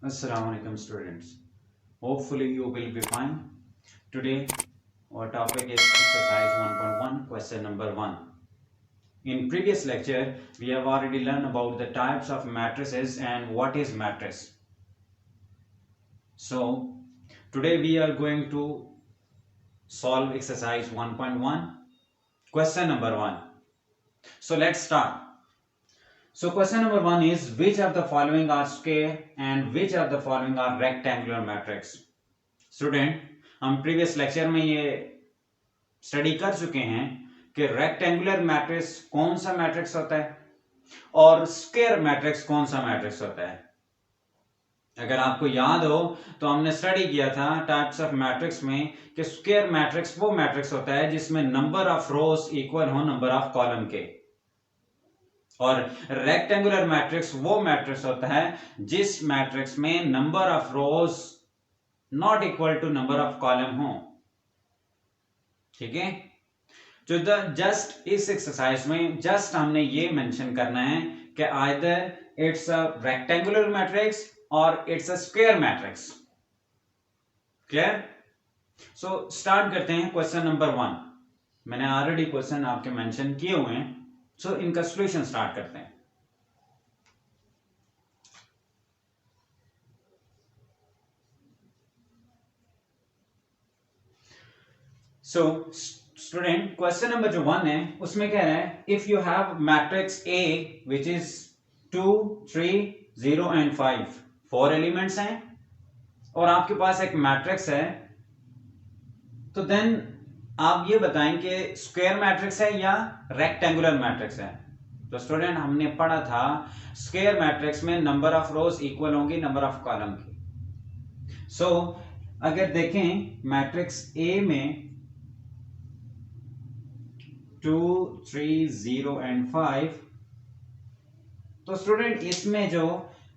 Assalamualaikum students. Hopefully you will be fine. Today our topic is exercise 1.1 question number 1. In previous lecture we have already learned about the types of matrices and what is matrix. So today we are going to solve exercise 1.1 question number 1. So let's start. So question number 1 is which of the following are square and which of the following are rectangular matrix. Student हम previous lecture में ये study कर चुके हैं कि rectangular matrix कौन सा matrix होता है और स्क्वायर मैट्रिक्स कौन सा मैट्रिक्स होता है। अगर आपको याद हो तो हमने स्टडी किया था टाइप्स ऑफ मैट्रिक्स में कि स्क्वायर मैट्रिक्स वो मैट्रिक्स होता है जिसमें नंबर ऑफ रोज इक्वल हो नंबर ऑफ कॉलम के, और रेक्टेंगुलर मैट्रिक्स वो मैट्रिक्स होता है जिस मैट्रिक्स में number of rows not equal to number of column हो। ठीक है, तो जस्ट इस एक्सरसाइज में जस्ट हमने ये मेंशन करना है कि either it's a rectangular matrix और it's a square matrix. Clear? So start करते हैं क्वेश्चन नंबर 1। मैंने ऑलरेडी क्वेश्चन आपके मेंशन किए हुए हैं, सो इनका सॉल्यूशन स्टार्ट करते हैं। सो स्टूडेंट क्वेश्चन नंबर जो 1 है उसमें कह रहा है if you have matrix A which is 2 3 0 and 5, 4 elements हैं और आपके पास एक मैट्रिक्स है, तो देन आप ये बताएं कि स्क्वायर मैट्रिक्स है या रेक्टेंगुलर मैट्रिक्स है। तो स्टूडेंट हमने पढ़ा था स्क्वायर मैट्रिक्स में नंबर ऑफ रोज इक्वल होंगी नंबर ऑफ कॉलम की। सो अगर देखें मैट्रिक्स ए में 2 3 0 एंड 5, तो स्टूडेंट इसमें जो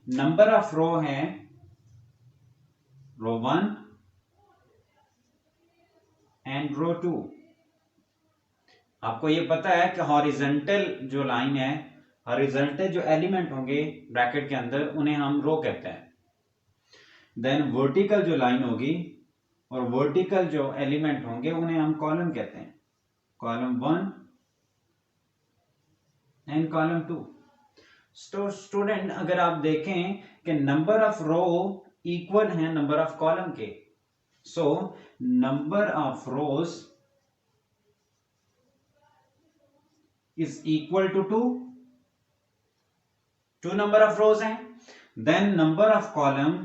नंबर ऑफ रो है रो 1 एंड रो 2। आपको ये पता है कि हॉरिजॉन्टल जो लाइन है, हॉरिजॉन्टल जो एलिमेंट होंगे ब्रैकेट के अंदर उन्हें हम रो कहते हैं। देन वर्टिकल जो लाइन होगी और वर्टिकल जो एलिमेंट होंगे उन्हें हम कॉलम कहते हैं, कॉलम 1 एंड कॉलम 2। तो स्टूडेंट अगर आप देखें कि नंबर ऑफ रो इक्वल है नंबर ऑफ कॉलम के, so number of rows is equal to 2, 2 number of rows हैं, then number of column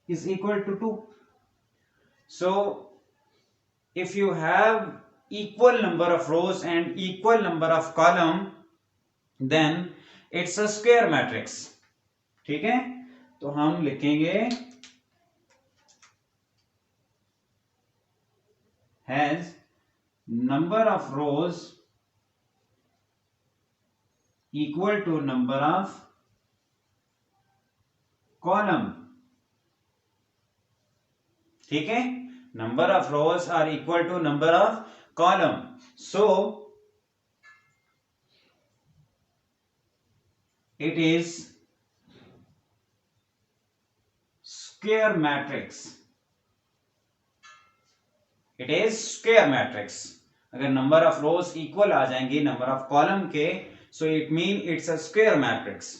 is equal to 2. So if you have equal number of rows and equal number of column, then it's a square matrix. ठीक है, तो हम लिखेंगे has number of rows equal to number of column. ठीक है, number of rows are equal to number of column. So it is square matrix, it is square matrix. अगर number of rows equal आ जाएंगी number of column के, so it mean it's a square matrix.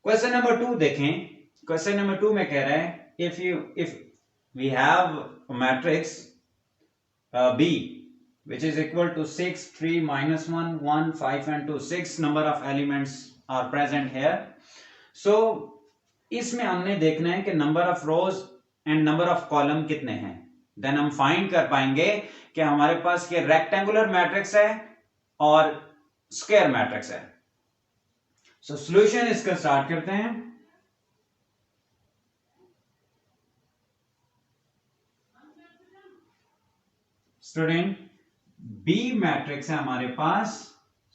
Question number 2 देखें। Question number 2 में कह रहा है if we have a matrix B which is equal to 6 3 -1 1 5 and 2, 6 number of elements are present here. So इसमें हमने देखना है कि number of rows and number of column कितने हैं, देन हम फाइंड कर पाएंगे कि हमारे पास ये रेक्टेंगुलर मैट्रिक्स है और स्क्वायर मैट्रिक्स है। सो सॉल्यूशन इसका स्टार्ट करते हैं। स्टूडेंट बी मैट्रिक्स है हमारे पास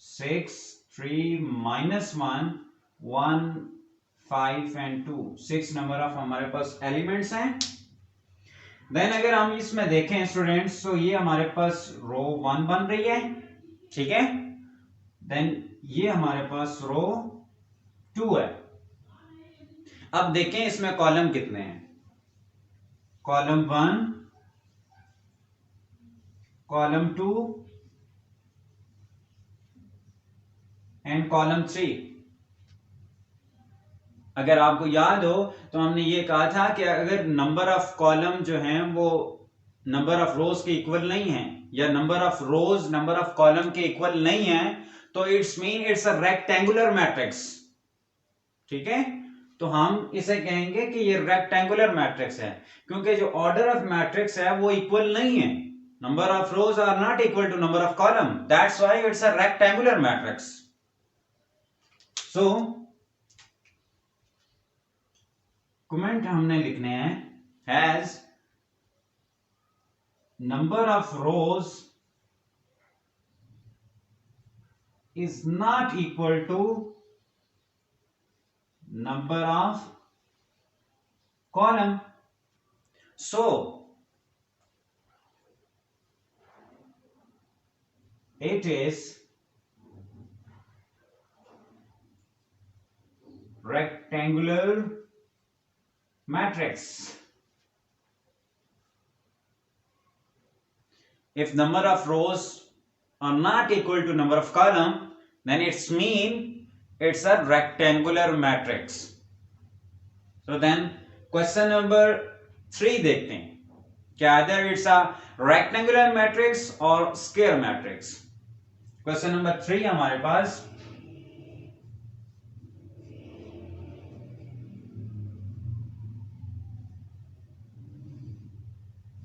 6 3 -1 1 5 एंड 2, 6 नंबर ऑफ हमारे पास एलिमेंट्स हैं। देन अगर हम इसमें देखें स्टूडेंट्स, तो ये हमारे पास रो 1 बन रही है, ठीक है। देन ये हमारे पास रो 2 है। अब देखें इसमें कॉलम कितने हैं। Column 1, column 2 and column 3। अगर आपको याद हो तो हमने ये कहा था कि अगर नंबर ऑफ कॉलम जो हैं वो नंबर ऑफ रोज के इक्वल नहीं है, या number of rose number of column के इक्वल नहीं है, तो it's mean it's a rectangular matrix. ठीक है, तो हम इसे कहेंगे कि ये रेक्टेंगुलर मैट्रिक्स है, क्योंकि जो ऑर्डर ऑफ मैट्रिक्स है वो इक्वल नहीं है। Number of rows are not equal to number of column, that's why it's a rectangular matrix. So comment हमने लिखने हैं has number of rows is not equal to number of column. So it is rectangular matrix. If number of rows are not equal to number of column, then it's mean it's a rectangular matrix. So then question number 3 देखते हैं कि either it's a rectangular matrix or square matrix. Question number 3 हमारे पास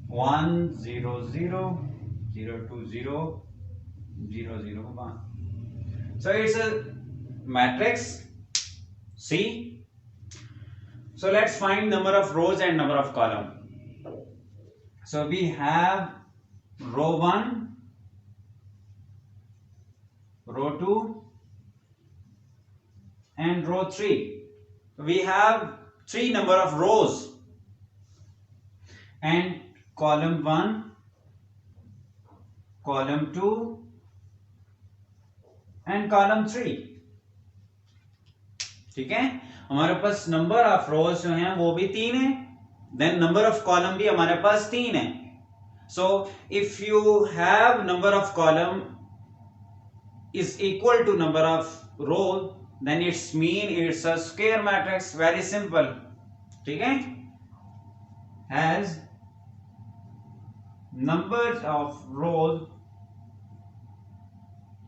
1 0 0 0 2 0 0 0 1. So it's a matrix C. So let's find number of rows and number of column. So we have row 1, row 2 and row 3. We have 3 number of rows and column 1, column 2 and column 3. ठीक है, हमारे पास number of रोज जो हैं वो भी 3 है, then number of column भी हमारे पास 3 है. So if you have number of column is equal to number of row, then it's mean it's a square matrix. Very simple. ठीक है, has number of rows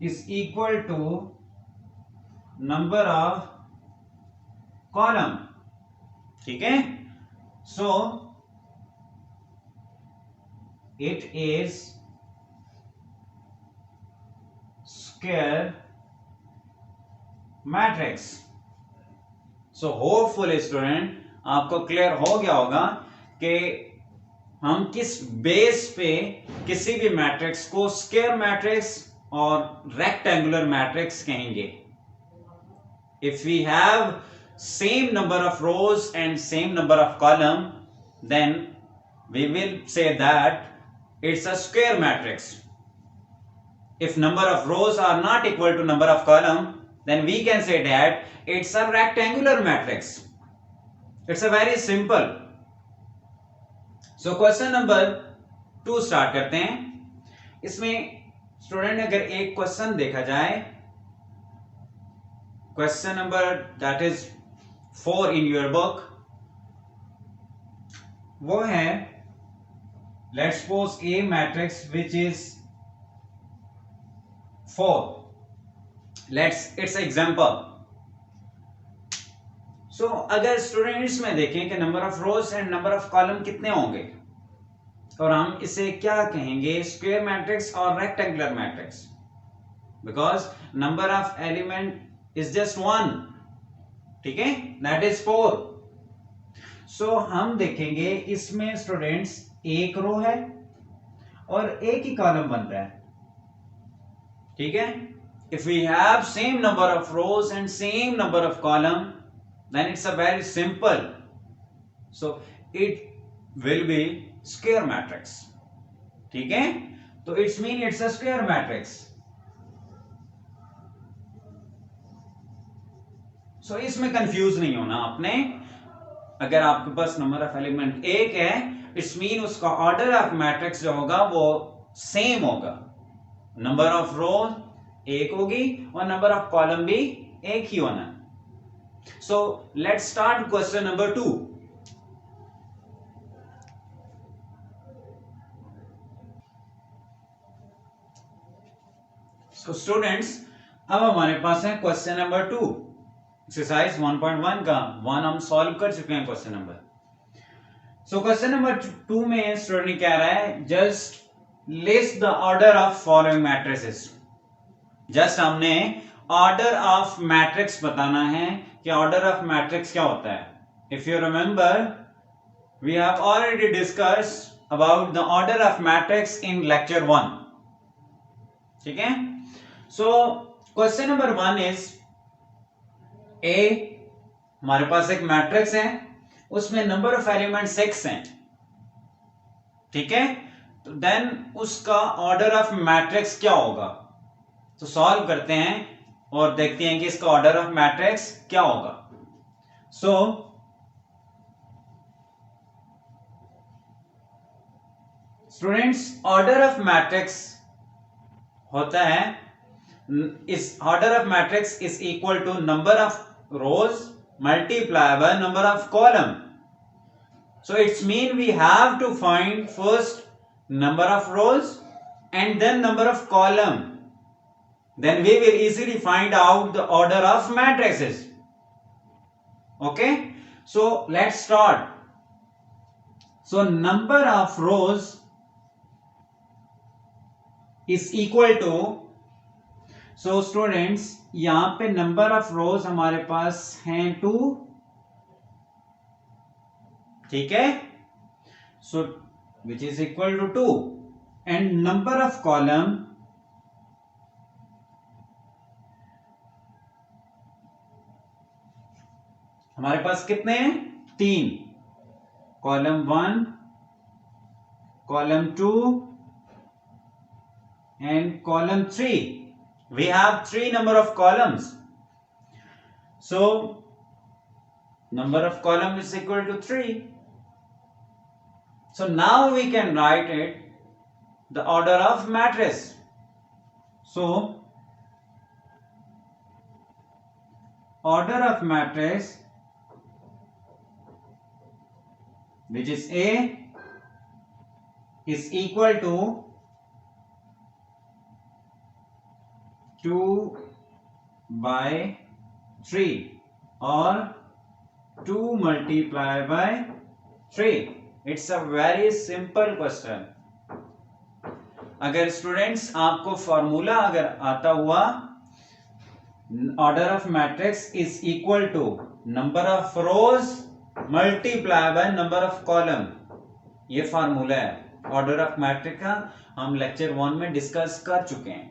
is equal to number of column. ठीक है, so it is square matrix. So hopeful student आपको clear हो गया होगा कि हम किस बेस पे किसी भी मैट्रिक्स को स्क्वायर मैट्रिक्स और रेक्टेंगुलर मैट्रिक्स कहेंगे. If we have same number of rows and same number of column, then we will say that it's a square matrix. If number of rows are not equal to number of column, then we can say that it's a rectangular matrix. It's a very simple. So question number 2 start करते हैं. इसमें student अगर एक question देखा जाए, question number that is 4 in your book, वो है let's suppose A matrix which is 4. It's example. So अगर स्टूडेंट्स में देखें कि number of rows and number of column कितने होंगे, और हम इसे क्या कहेंगे, स्क्वायर मैट्रिक्स और rectangular matrix, because number of element is just 1. ठीक है, दैट इज 4. सो हम देखेंगे इसमें स्टूडेंट्स एक रो है और एक ही कॉलम बन रहा है. ठीक है, if we have same number of rows and same number of column, then it's a very simple. So it will be square matrix. ठीक है, तो it's mean it's a square matrix. So इसमें confuse नहीं होना आपने। अगर आपके पास number of element एक है, इट्स मीन उसका ऑर्डर ऑफ मैट्रिक्स जो होगा वो सेम होगा। नंबर ऑफ रोज एक होगी और नंबर ऑफ कॉलम भी एक ही होना है। So let's start question number 2। So students, अब हमारे पास है क्वेश्चन नंबर 2, एक्सरसाइज 1.1 का 1 हम सॉल्व कर चुके हैं question number. So question number 2 में स्टूडेंट कह रहा है just list the order of following matrices. Just हमने ऑर्डर ऑफ मैट्रिक्स बताना है कि ऑर्डर ऑफ मैट्रिक्स क्या होता है। If you remember, we have already discussed about the order of matrix in lecture 1। ठीक है। So question number 1 is a, हमारे पास एक मैट्रिक्स है, उसमें नंबर ऑफ एलिमेंट 6 हैं। ठीक है, तो देन उसका ऑर्डर ऑफ मैट्रिक्स क्या होगा। तो सॉल्व करते हैं और देखते हैं कि इसका ऑर्डर ऑफ मैट्रिक्स क्या होगा। So students, order of matrix होता है, इस order of matrix is equal to number of rows multiply by number of column. So it's mean we have to find first number of rows and then number of column, then we will easily find out the order of matrices. Okay, so let's start. So number of rows is equal to, so students यहां पे number of rows हमारे पास हैं 2। ठीक है, so which is equal to 2 and number of column हमारे पास कितने हैं, 3। Column 1, column 2 and column 3. We have 3 number of columns, so number of column is equal to 3. So now we can write it the order of matrix. So order of matrix, which is A, is equal to 2 by 3 or 2 multiplied by 3. It's a very simple question. अगर students आपको formula अगर आता हुआ, order of matrix is equal to number of rows multiply by number of column, ये formula है order of matrix का, हम lecture 1 में डिस्कस कर चुके हैं।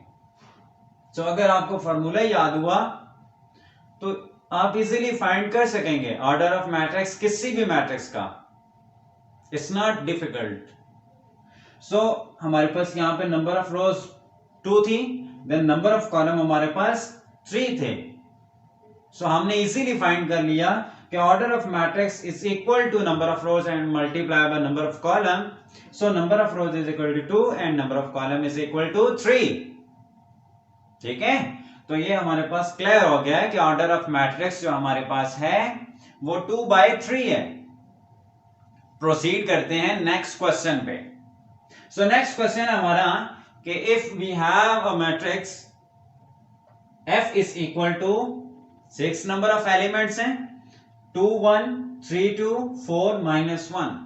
तो अगर आपको फार्मूला याद हुआ तो आप इजीली फाइंड कर सकेंगे ऑर्डर ऑफ मैट्रिक्स किसी भी मैट्रिक्स का। It's not difficult. सो हमारे पास यहां पे नंबर ऑफ रोज 2 थी, देन नंबर ऑफ कॉलम हमारे पास 3 थे। सो हमने इजीली फाइंड कर लिया कि order of matrix is equal to number of rows and multiply by number of column. So number of rows is equal to 2 and number of column is equal to 3। ठीक है, तो ये हमारे पास clear हो गया है कि ऑर्डर ऑफ मैट्रिक्स जो हमारे पास है वो 2 by 3 है। प्रोसीड करते हैं नेक्स्ट क्वेश्चन पे। सो नेक्स्ट क्वेश्चन हमारा कि if we have a matrix F is equal to 6 number of elements हैं, 2 1 3 2 4 -1।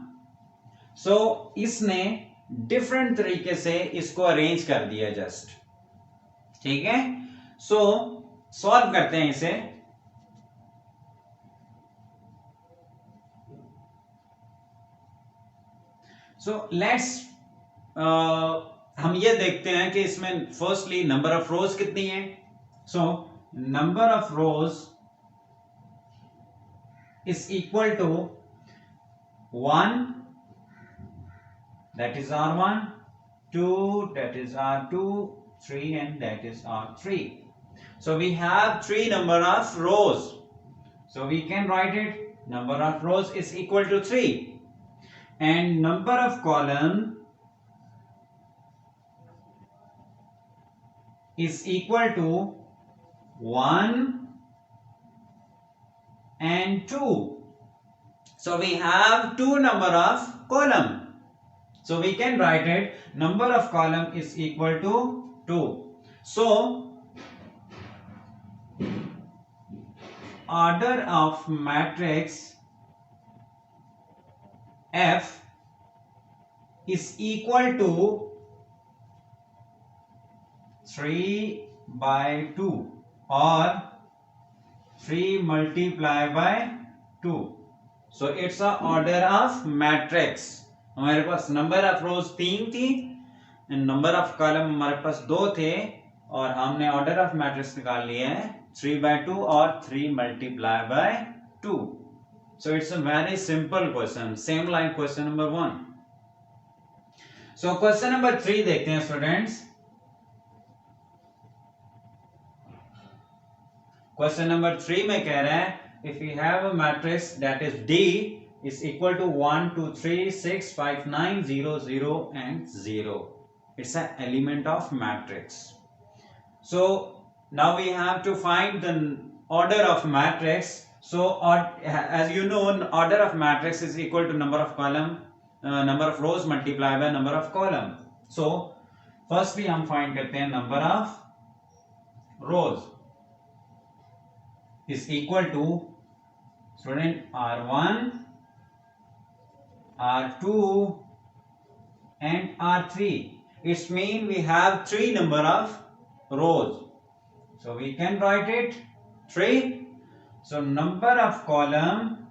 सो इसने डिफरेंट तरीके से इसको अरेंज कर दिया जस्ट। ठीक है, सो सॉल्व करते हैं इसे। सो लेट्स हम ये देखते हैं कि इसमें फर्स्टली नंबर ऑफ रोज कितनी है। So number of rows is equal to 1, that is R1, 2, that is R2, 3 and that is R3. So we have 3 number of rows. So we can write it, number of rows is equal to 3 and number of column is equal to 1 and 2. So we have two number of column. So we can write it, number of column is equal to 2. So order of matrix F is equal to 3 by 2 or 3 multiplied by 2. So it's a order of matrix. हमारे पास number of रोज 3 थी and number of column हमारे पास 2 थे और हमने order of matrix निकाल लिया है 3 by 2 और 3 multiplied by 2. So it's a very simple question, same like question number 1. So question number 3 देखते हैं स्टूडेंट्स. Question number 3 में कह रहा है if we have a matrix that is D is equal to 1 2 3 6 5 9 0 0 and 0. It's an element of matrix. So now we have to find the order of matrix. So as you know, order of matrix is equal to number of column, number of rows multiplied by number of column. So firstly हम find करते हैं number of rows is equal to student R1, R2 and R3. It means we have 3 number of rows. So we can write it 3. So number of column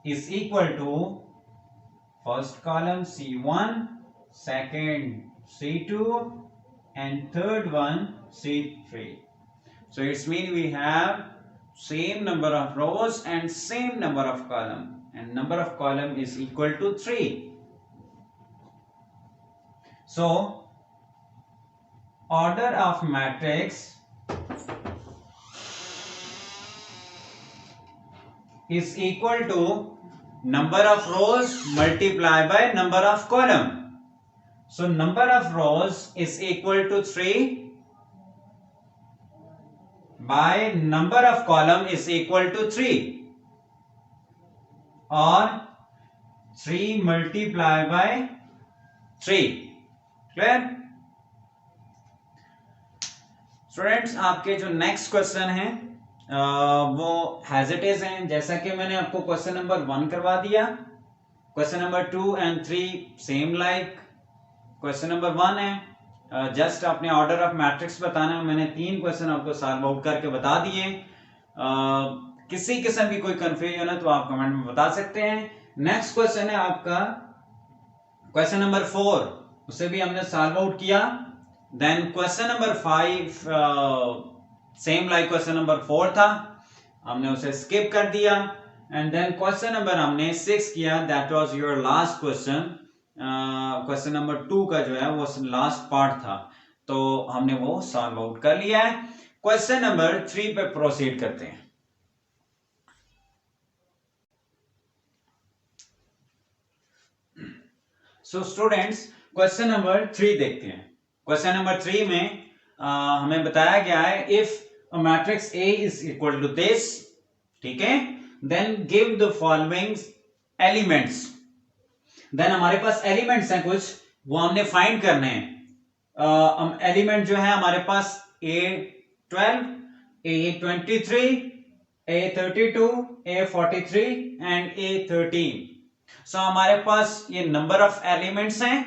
is equal to first column C1, second C2 and third one C3. So it means we have same number of rows and same number of column and number of column is equal to 3. So order of matrix is equal to number of rows multiplied by number of column. So number of rows is equal to 3 by number of column is equal to 3 or 3 multiplied by 3. Clear? Students आपके जो next question है वो has it is हैं. जैसा कि मैंने आपको question number 1 करवा दिया, question number 2 and 3 same like question number 1 है. जस्ट अपने ऑर्डर ऑफ मैट्रिक्स बताना है. मैंने 3 क्वेश्चन आपको सॉल्व आउट करके बता दिए. किसी किस्म की कोई कंफ्यूजन है तो आप कमेंट में बता सकते हैं. नेक्स्ट क्वेश्चन है आपका क्वेश्चन नंबर 4, उसे भी हमने सॉल्व आउट किया. Then question number 5 same like question number 4 था, हमने उसे स्किप कर दिया. एंड देन क्वेश्चन नंबर हमने 6 किया, that was your last question. Question number 2 का जो है वो लास्ट पार्ट था, तो हमने वो सॉल्व आउट कर लिया है. क्वेश्चन नंबर 3 पे प्रोसीड करते हैं. सो स्टूडेंट्स क्वेश्चन नंबर 3 देखते हैं. क्वेश्चन नंबर 3 में हमें बताया गया है if a matrix A is equal to this, ठीक है, then give the following elements. Then हमारे पास एलिमेंट्स हैं कुछ, वो हमने फाइंड करने हैं. एलिमेंट जो है हमारे पास A12, A23, A32, A43 and A13. सो हमारे पास ये नंबर ऑफ एलिमेंट्स हैं.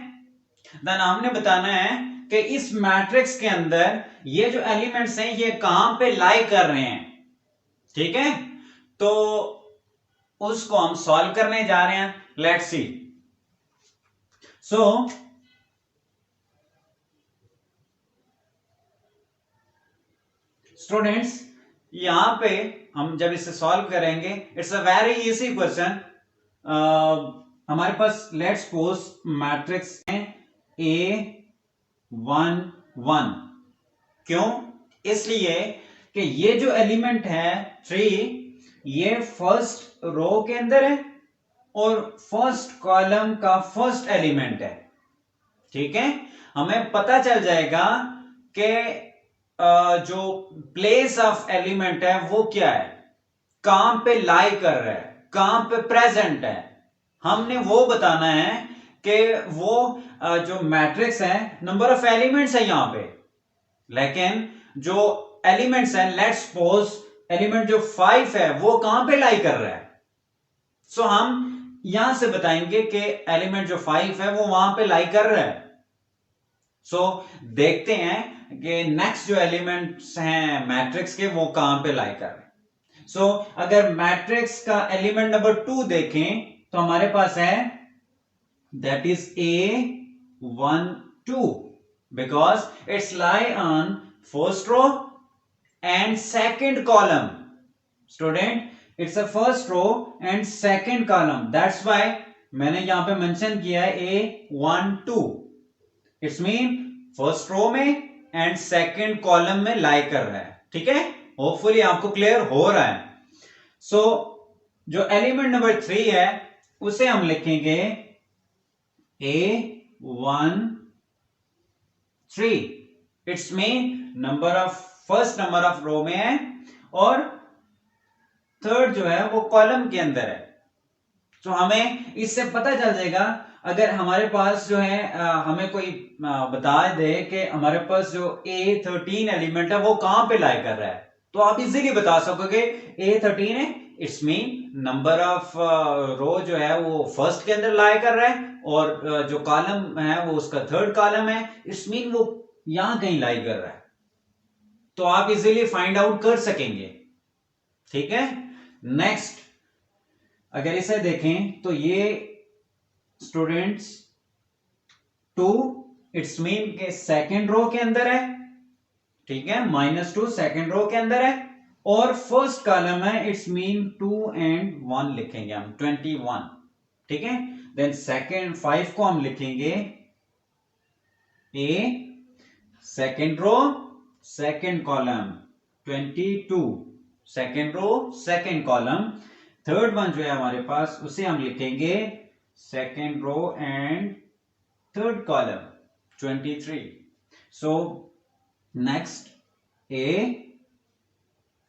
देन हमने बताना है कि इस मैट्रिक्स के अंदर ये जो एलिमेंट्स हैं ये कहां पे लाई कर रहे हैं, ठीक है. तो उसको हम सॉल्व करने जा रहे हैं. Let's see. सो स्टूडेंट्स यहां पे हम जब इसे सॉल्व करेंगे, it's a very easy question. हमारे पास लेट्स सपोज मैट्रिक्स है A1 1. क्यों? इसलिए कि ये जो एलिमेंट है 3, ये फर्स्ट रो के अंदर है और फर्स्ट कॉलम का फर्स्ट एलिमेंट है। ठीक है, हमें पता चल जाएगा कि जो प्लेस ऑफ एलिमेंट है वो क्या है, कहां पे लाई कर रहा है, कहां पे प्रेजेंट है। हमने वो बताना है कि वो जो मैट्रिक्स है नंबर ऑफ एलिमेंट्स है यहां पे, लेकिन जो एलिमेंट्स है, लेट्स सपोज एलिमेंट जो 5 है वो कहां पे लाई कर रहा है। सो हम यहां से बताएंगे कि एलिमेंट जो 5 है वो वहां पे लाई कर रहा है। सो देखते हैं कि नेक्स्ट जो एलिमेंट्स हैं मैट्रिक्स के वो कहां पे लाई कर रहे हैं। सो अगर मैट्रिक्स का एलिमेंट नंबर 2 देखें तो हमारे पास है that is A1 2 because it's lie on first row and second column. Student, it's a first row and second column, that's why मैंने यहां पे मेंशन किया है A1 2. इट्स मीन फर्स्ट रो में एंड सेकंड कॉलम में लाई कर रहा है। ठीक है, होपफुली आपको क्लियर हो रहा है। सो जो एलिमेंट नंबर 3 है उसे हम लिखेंगे A1 3. It's mean number of first number of row में है और थर्ड जो है वो कॉलम के अंदर है। तो हमें इससे पता चल जाएगा, अगर हमारे पास जो है हमें कोई बता दे कि हमारे पास जो A13 एलिमेंट है वो कहां पे लाई कर रहा है, तो आप इजीली बता सकोगे A13 है, इट्स मीन नंबर ऑफ रो जो है वो फर्स्ट के अंदर लाई कर रहा है और जो कॉलम है वो उसका थर्ड कॉलम है, इट्स मीन वो यहां कहीं लाई कर रहा है। तो आप इजीली फाइंड आउट कर सकेंगे। ठीक है, नेक्स्ट अगर इसे देखें तो ये स्टूडेंट्स 2, इट्स मीन के सेकेंड रो के अंदर है। ठीक है, -2 सेकेंड रो के अंदर है और फर्स्ट कॉलम है, इट्स मीन 2 and 1 लिखेंगे हम 21। ठीक है, देन सेकेंड 5 को हम लिखेंगे A second row second column 22, second row second column. Third one जो है हमारे पास उसे हम लिखेंगे second row and third column 23। So next A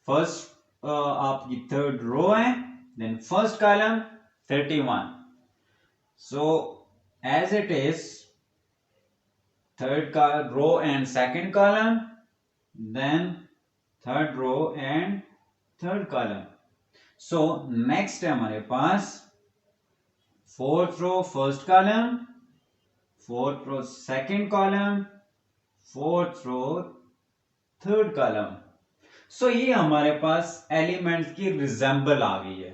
first आपकी थर्ड रो है, then first column 31। So as it is third का row and second column, then third row and third column. So next है हमारे पास fourth row first column, fourth row second column, fourth रो third column. So ये हमारे पास elements की resemble आ गई है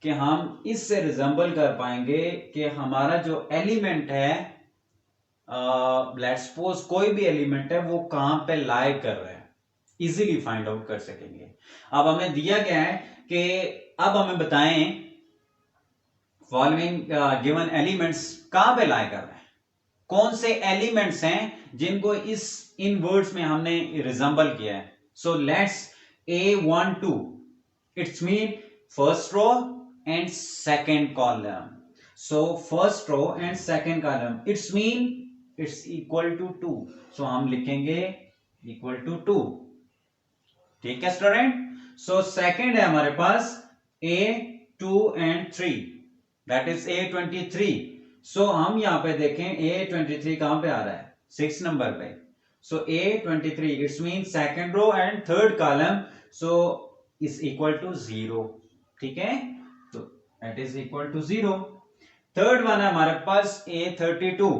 कि हम इससे रिजेंबल कर पाएंगे कि हमारा जो एलिमेंट है, लेट्स सपोज कोई भी एलिमेंट है वो कहां पे लाई कर रहा है, इजीली फाइंड आउट कर सकेंगे। अब हमें दिया गया है कि अब हमें बताएं फॉलोइंग गिवन एलिमेंट्स कहां पे लाई कर रहे हैं, कौन से एलिमेंट्स हैं जिनको इन वर्ड्स में हमने रिजेंबल किया है। So let's A1 2, it's mean first row and second column. So first row and second column, it's mean it's equal to 2। So हम लिखेंगे इक्वल टू 2। ठीक है स्टूडेंट, सो सेकेंड है हमारे पास A2 and 3, that is A23। सो हम यहां पे देखें A23 कहां पे आ रहा है, 6 नंबर पे। So A23 it's mean second row and third column, so is equal to 0। ठीक है, तो that is equal to 0। Third one है हमारे पास A32।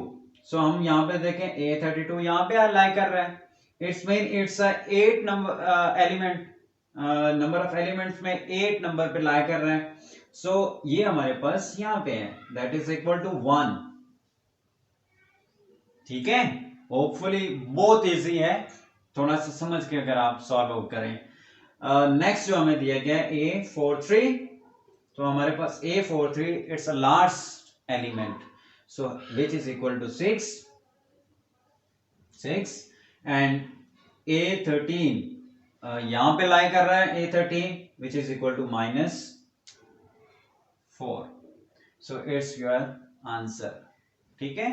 सो हम यहां पे देखें A32 यहां पे लाई कर रहा है, it's mean it's 8 number element, number of elements में 8 नंबर पे लाई कर रहे हैं। सो ये हमारे पास यहां पे है, दैट इज इक्वल टू 1। ठीक है, होपफुली बहुत इजी है, थोड़ा सा समझ के अगर आप सॉल्व आउट करें। नेक्स्ट जो हमें दिया गया है A43, तो हमारे पास A43 it's a last element, so which is equal to 6 and A13 यहां पे लाई कर रहा है A13 which is equal to -4. So it's your answer. ठीक है,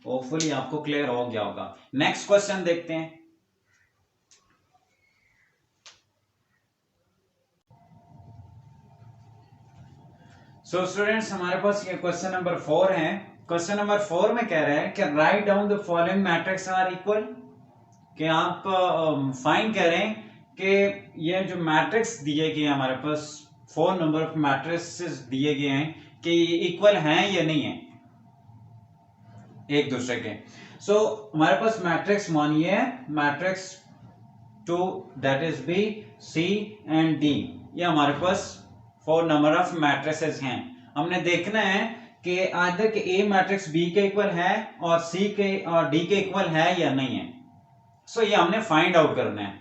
होपफुली आपको क्लियर हो गया होगा. नेक्स्ट क्वेश्चन देखते हैं. सो स्टूडेंट्स, हमारे पास ये क्वेश्चन नंबर 4 है. क्वेश्चन नंबर 4 में कह रहा है कि right down the following matrix are equal. कि आप फाइंड करें कि ये जो मैट्रिक्स दिए गए हैं हमारे पास, 4 नंबर ऑफ मैट्रिक्स दिए गए हैं कि ये इक्वल हैं या नहीं है एक दूसरे के. सो हमारे पास मैट्रिक्स मानिए matrix 2 that is B, C and D. ये हमारे पास 4 नंबर ऑफ मैट्रिसेस हैं. हमने देखना है कि आइदर के ए मैट्रिक्स बी के इक्वल है और सी के और डी के इक्वल है या नहीं है. सो ये हमने फाइंड आउट करना है.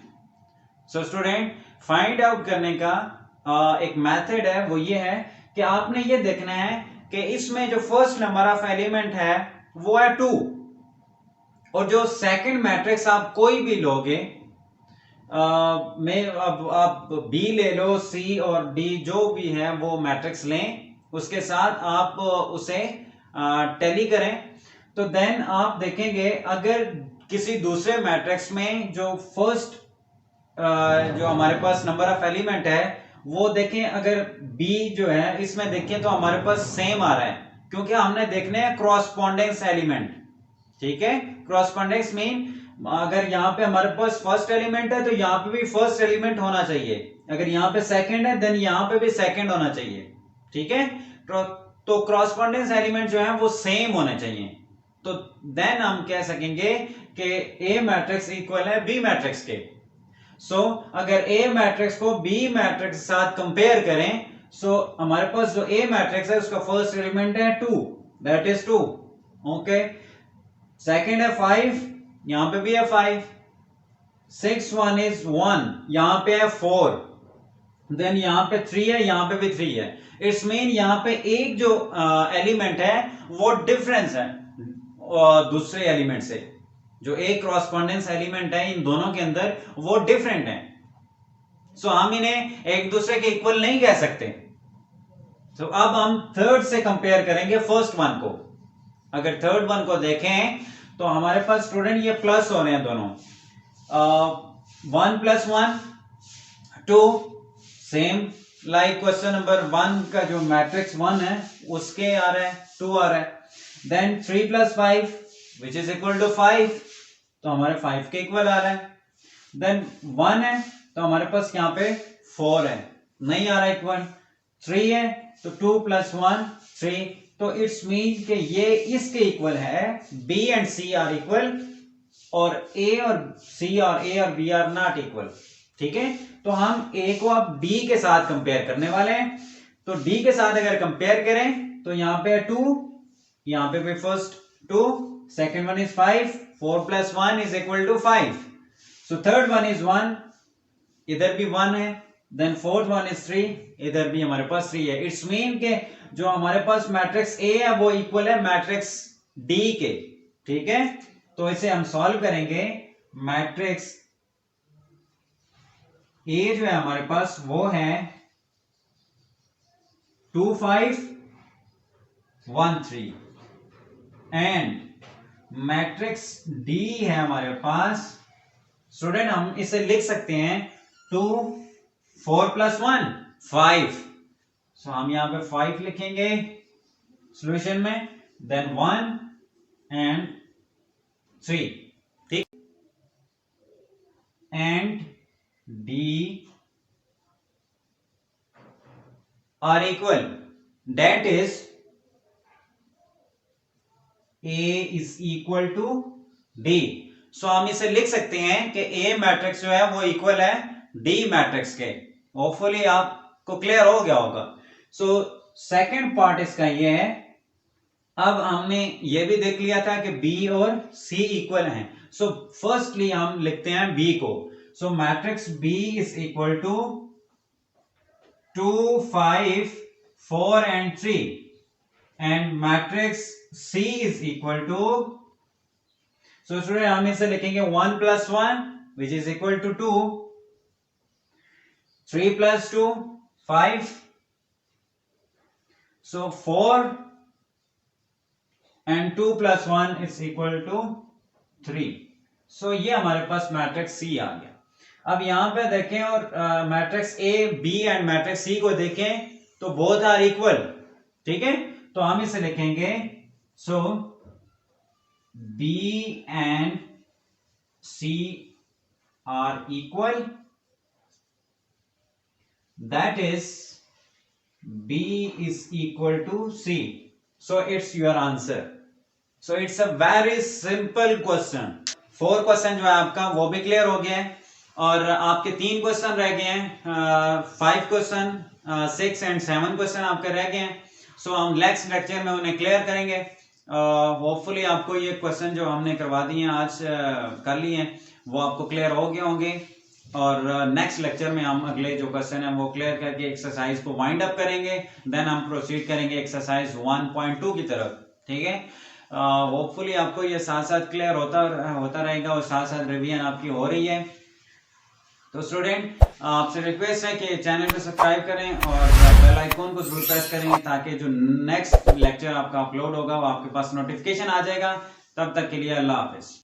सो स्टूडेंट, फाइंड आउट करने का एक मेथड है, वो ये है कि आपने ये देखना है कि इसमें जो फर्स्ट नंबर ऑफ एलिमेंट है वो है 2 और जो सेकंड मैट्रिक्स आप कोई भी लोगे, में अब आप बी ले लो, सी और डी जो भी है वो मैट्रिक्स लें, उसके साथ आप उसे टैली करें. तो देन आप देखेंगे अगर किसी दूसरे मैट्रिक्स में जो फर्स्ट जो हमारे पास नंबर ऑफ एलिमेंट है वो देखें, अगर बी जो है इसमें देखें तो हमारे पास सेम आ रहा है, क्योंकि हमने देखने हैं क्रॉसपोंडेंस एलिमेंट. ठीक है, क्रॉसपोंडेंस मीन अगर यहाँ पे हमारे पास फर्स्ट एलिमेंट है तो यहाँ पे भी फर्स्ट एलिमेंट होना चाहिए, अगर यहाँ पे सेकंड है देन यहाँ पे भी सेकंड होना चाहिए. ठीक है, तो क्रॉसपोंडेंस एलिमेंट जो है वो सेम होने चाहिए. तो देन हम कह सकेंगे कि ए मैट्रिक्स इक्वल है बी मैट्रिक्स के. सो अगर ए मैट्रिक्स को बी मैट्रिक्स के साथ कंपेयर करें, सो हमारे पास जो ए मैट्रिक्स है उसका फर्स्ट एलिमेंट है 2, दैट इज 2. ओके, सेकंड है 5, यहां पे भी है 5. 6 1 इज 1, यहां पे है 4. देन यहां पे 3 है, यहां पे भी 3 है. इट्स मीन यहां पे एक जो एलिमेंट है वो डिफरेंस है दूसरे एलिमेंट से. जो एक क्रॉसपोंडेंस एलिमेंट है इन दोनों के अंदर वो डिफरेंट है. सो हम इन्हें एक दूसरे के इक्वल नहीं कह सकते. तो अब हम थर्ड से कंपेयर करेंगे फर्स्ट वन को. अगर थर्ड वन को देखें तो हमारे पास स्टूडेंट ये प्लस हो रहे हैं दोनों. 1 + 1 2, सेम लाइक क्वेश्चन नंबर 1 का जो मैट्रिक्स 1 है उसके आ रहा है 2 आ रहा है. Then 3 + 5 which is equal to 5, तो हमारे 5 के इक्वल आ रहा है. देन 1 है तो हमारे पास यहाँ पे 4 है, नहीं आ रहा इक्वल. 3 है तो 2 + 1 3, तो इट्स मीन कि ये इसके इक्वल है. B and C are equal और A और C और A और B आर नॉट इक्वल. ठीक है, तो हम A को अब D के साथ कंपेयर करने वाले हैं. तो D के साथ अगर कंपेयर करें तो यहाँ पे 2, यहाँ पे भी first 2, second one is 5, 4 + 1 is equal to 5. So third one is 1, इधर भी 1 है. देन फोर्थ वन इज 3, इधर भी हमारे पास 3 है. इट्स मीन के जो हमारे पास मैट्रिक्स A है वो इक्वल है मैट्रिक्स D के. ठीक है, तो इसे हम सॉल्व करेंगे. मैट्रिक्स A जो है हमारे पास वो है 2 5 1 3 एंड मैट्रिक्स D है हमारे पास. स्टूडेंट हम इसे लिख सकते हैं 2 4 + 1 5. सो हम यहां पे 5 लिखेंगे सॉल्यूशन में. Then 1 and 3. ठीक, and D are equal, that is A is equal to D. So हम इसे लिख सकते हैं कि A मैट्रिक्स जो है वो इक्वल है D मैट्रिक्स के. होपफुली आपको क्लियर हो गया होगा. सो सेकंड पार्ट इसका ये है. अब हमने ये भी देख लिया था कि B और C इक्वल हैं. सो फर्स्टली हम लिखते हैं B को. So matrix B is equal to 2 5 4 and 3 and matrix C is equal to, so student हम इसे लिखेंगे 1 + 1 which is equal to 2. 3 plus 2 5, so 4 and 2 plus 1 is equal to 3. so ये हमारे पास मैट्रिक्स C आ गया. अब यहां पे देखें और matrix A, B and matrix C को देखें तो बोथ आर इक्वल. ठीक है, तो हम इसे लिखेंगे so B and C are equal, that is B is equal to C. So it's your answer. So it's a very simple question. 4 question जो है आपका वो भी क्लियर हो गया है और आपके 3 क्वेश्चन रह गए हैं. 5 क्वेश्चन, 6 एंड 7 क्वेश्चन आपके रह गए हैं. सो हम नेक्स्ट लेक्चर में उन्हें क्लियर करेंगे. होपफुली आपको ये क्वेश्चन जो हमने करवा दिए हैं आज कर लिए हैं वो आपको क्लियर हो गए होंगे और नेक्स्ट लेक्चर में हम अगले जो क्वेश्चन है वो क्लियर करके एक्सरसाइज को वाइंड अप करेंगे. देन हम प्रोसीड करेंगे एक्सरसाइज 1.2 की तरफ. ठीक है, होपफुली आपको ये साथ साथ क्लियर होता रहेगा और साथ साथ रिवीजन आपकी हो रही है. तो स्टूडेंट आपसे रिक्वेस्ट है कि चैनल को सब्सक्राइब करें और बेल आइकन को जरूर प्रेस करेंगे ताकि जो नेक्स्ट लेक्चर आपका अपलोड होगा वो आपके पास नोटिफिकेशन आ जाएगा. तब तक के लिए अल्लाह हाफिज.